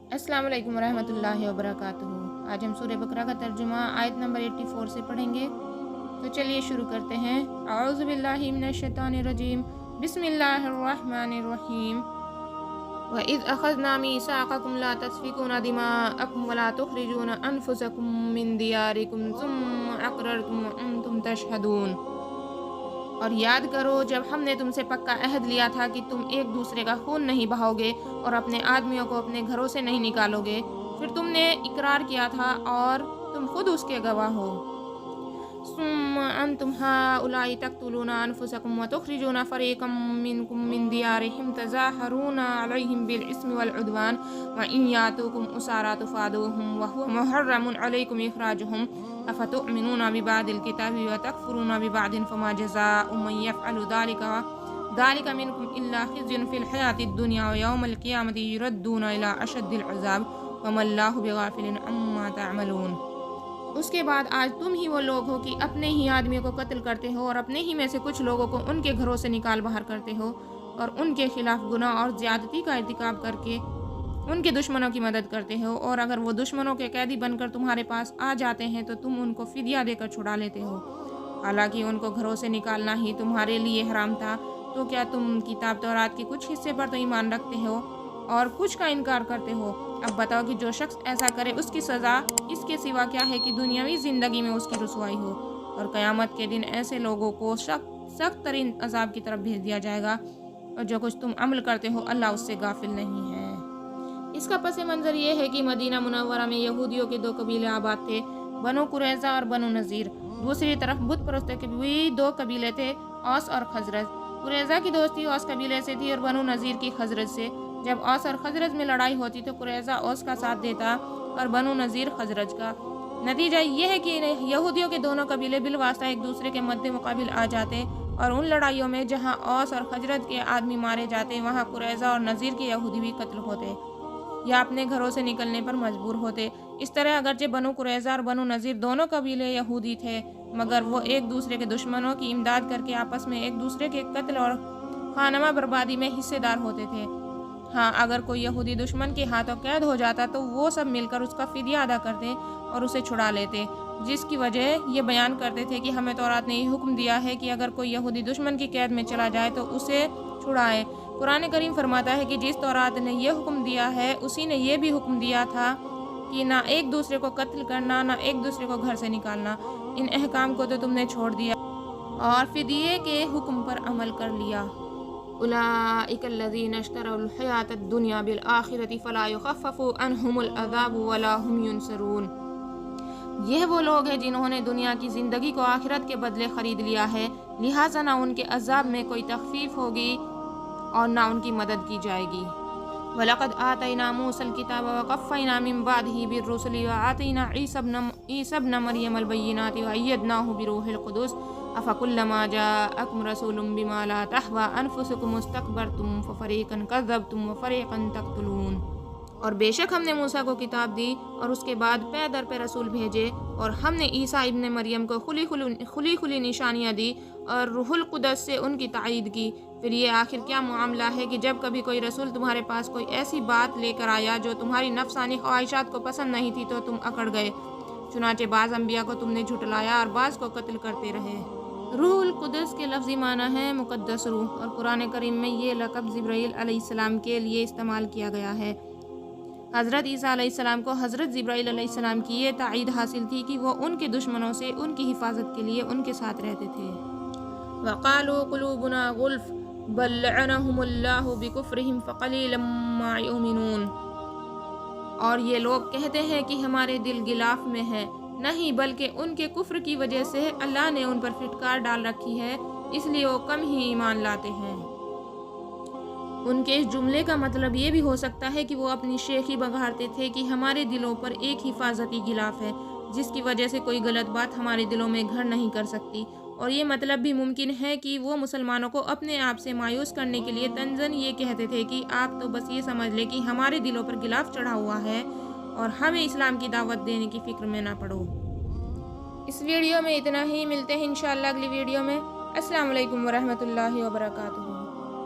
अस्सलाम वालेकुम वरहमतुल्लाहि वबरकातुहू। आज हम सूरह बकरा का तर्जुमा आयत नंबर 84 से पढ़ेंगे। तो चलिए शुरू करते हैं। औज़ु बिल्लाहि मिनश शैतानिर रजीम। बिस्मिल्लाहिर रहमानिर रहीम। व इज़ अख़ज़ना मीसाक़कुम ला तस्फ़िकूना दिमाअकुम व ला तुख़रिजूना अनफ़ुसकुम मिन दियारिकुम सुम्मा अक़ररतुम व अंतुम तशहदून। और याद करो जब हमने तुमसे पक्का अहद लिया था कि तुम एक दूसरे का खून नहीं बहाओगे और अपने आदमियों को अपने घरों से नहीं निकालोगे। फिर तुमने इकरार किया था और तुम खुद उसके गवाह हो। सुम्मा अंतुम हाउलाई तक़्तुलूना अनफुसकुम व तुख़रिजूना फ़रीक़म मिनकुम मिन दियारिहिम तज़ाहरून अलैहिम बिल इस्मि वल उद्वान व इन यातूकुम उसारा तुफ़ादूहुम व हुवा मुहर्रमुन अलैकुम इख़राजुहुम अफ़तुअमिनूना बिबादिल किताबि व तकफ़ुरूना बिबादिन फ़मा जज़ाउ मन यफ़अलु ज़ालिका मिनकुम इल्ला ख़िज़्युन फ़िल हयातिद दुनिया व यौमल क़ियामति युरद्दूना इला अशद्दिल अज़ाब व मल्लाहु बिग़ाफ़िलिन अम्मा तअमलून। उसके बाद आज तुम ही वो लोग हो कि अपने ही आदमियों को कत्ल करते हो और अपने ही में से कुछ लोगों को उनके घरों से निकाल बाहर करते हो और उनके खिलाफ गुनाह और ज़्यादती का इर्तिकाब करके उनके दुश्मनों की मदद करते हो। और अगर वो दुश्मनों के कैदी बनकर तुम्हारे पास आ जाते हैं तो तुम उनको फिदिया देकर छुड़ा लेते हो, हालांकि उनको घरों से निकालना ही तुम्हारे लिए हराम था। तो क्या तुम किताब तौरात के कुछ हिस्से पर तो ईमान रखते हो और कुछ का इनकार करते हो? अब बताओ कि जो शख्स ऐसा करे उसकी सज़ा इसके सिवा क्या है कि दुनियावी ज़िंदगी में उसकी रुसवाई हो और क़यामत के दिन ऐसे लोगों को सख्त तरीन अजाब की तरफ भेज दिया जाएगा। और जो कुछ तुम अमल करते हो अल्लाह उससे गाफिल नहीं है। इसका पस मंज़र ये है कि मदीना मुनव्वरा में यहूदियों के दो कबीले आबाद थे, बनु कुरैज़ा और बनु नज़ीर। दूसरी तरफ बुत परस्तों के भी दो कबीले थे, औस और खजरज। कुरैज़ा की दोस्ती औस कबीले से थी और बनु नज़ीर की खजरज से। जब औस और खजरज में लड़ाई होती तो कुरैज़ा औस का साथ देता और बनु नज़ीर खजरज का। नतीजा ये है कि यहूदियों के दोनों कबीले बिलवास्ता एक दूसरे के मद्दे मुकाबिल आ जाते और उन लड़ाइयों में जहाँ औस और खजरज के आदमी मारे जाते वहाँ कुरैज़ा और नज़ीर के यहूदी भी कत्ल होते या अपने घरों से निकलने पर मजबूर होते। इस तरह अगरचे बनु कुरैज़ा और बनु नज़ीर दोनों कबीले यहूदी थे, मगर वो एक दूसरे के दुश्मनों की इमदाद करके आपस में एक दूसरे के कत्ल और खानमा बर्बादी में हिस्सेदार होते थे। हाँ, अगर कोई यहूदी दुश्मन के हाथों कैद हो जाता तो वो सब मिलकर उसका फिदिया अदा करते और उसे छुड़ा लेते, जिसकी वजह ये बयान करते थे कि हमें तौरात ने ये हुक्म दिया है कि अगर कोई यहूदी दुश्मन की कैद में चला जाए तो उसे छुड़ाए। कुरान करीम फरमाता है कि जिस तौरात ने यह हुक्म दिया है उसी ने यह भी हुक्म दिया था कि ना एक दूसरे को कत्ल करना, ना एक दूसरे को घर से निकालना। इन अहकाम को तो तुमने छोड़ दिया और फिदिये के हुक्म पर अमल कर लिया। उलाइकल्लज़ीना इश्तरौल हयातद दुनिया बिल आखिरति फला युखफ़फ़ु अन्हुमुल अज़ाबु वला हुम युनसरून। यह वो लोग हैं जिन्होंने दुनिया की ज़िंदगी को आखिरत के बदले ख़रीद लिया है, लिहाजा ना उनके अज़ाब में कोई तख़फ़ीफ़ होगी और ना उनकी मदद की जाएगी। वलक़द आतैना मूसल किताब व क़फ़्फ़ैना मिन बादिही बिर्रुसुलि व आतैना ईसा इब्न मरियमल बय्यिनाति व अय्यदनाहु बिरूहिल क़ुदुस अफ़कुल्लमा जाअकुम रसूलुम बिमा ला तहवा अनफुसुकुम इस्तकबरतुम फ़फ़रीक़न कज़्ज़बतुम व फ़रीक़न तक़्तुलून। और बेशक हमने मूसा को किताब दी और उसके बाद पे दर पे रसूल भेजे और हमने ईसा इब्न मरियम को खुली खुली निशानियाँ दी और रूहुल कुदस से उनकी तायीद की। फिर ये आखिर क्या मामला है कि जब कभी कोई रसूल तुम्हारे पास कोई ऐसी बात लेकर आया जो तुम्हारी नफसानी ख्वाहिशात को पसंद नहीं थी तो तुम अकड़ गए। चुनाचे बाज़ अम्बिया को तुमने झुटलाया और बाज़ को कत्ल करते रहे। रूहुल कुदस के लफ्ज़ी माना है मुक़द्दस रूह और कुरान करीम में ये लक़ब जिब्राईल अलैहिस्सलाम के लिए इस्तेमाल किया गया है। हज़रत ईसा अलैहिस्सलाम को हज़रत जिब्राईल अलैहिस्सलाम की ये तायीद हासिल थी कि वो उनके दुश्मनों से उनकी हिफाजत के लिए उनके साथ रहते थे। वक़ालू क़ुलूबुना गुल्फ़ बल लअनहुमुल्लाहु बिकुफ़्रिहिम फ़क़लीलन मा युमिनून। और ये लोग कहते हैं कि हमारे दिल गिलाफ में है, नहीं बल्कि उनके कुफ्र की वजह से अल्लाह ने उन पर फिटकार डाल रखी है, इसलिए वो कम ही ईमान लाते हैं। उनके इस जुमले का मतलब ये भी हो सकता है कि वो अपनी शेखी बघाड़ते थे कि हमारे दिलों पर एक हिफाजती गिलाफ है जिसकी वजह से कोई गलत बात हमारे दिलों में घर नहीं कर सकती। और ये मतलब भी मुमकिन है कि वो मुसलमानों को अपने आप से मायूस करने के लिए तंजन ये कहते थे कि आप तो बस ये समझ लें कि हमारे दिलों पर गिलाफ चढ़ा हुआ है और हमें इस्लाम की दावत देने की फ़िक्र में ना पड़ो। इस वीडियो में इतना ही, मिलते हैं इंशाअल्लाह अगली वीडियो में। अस्सलाम वालेकुम वरहमतुल्लाहि वबरकातुहू।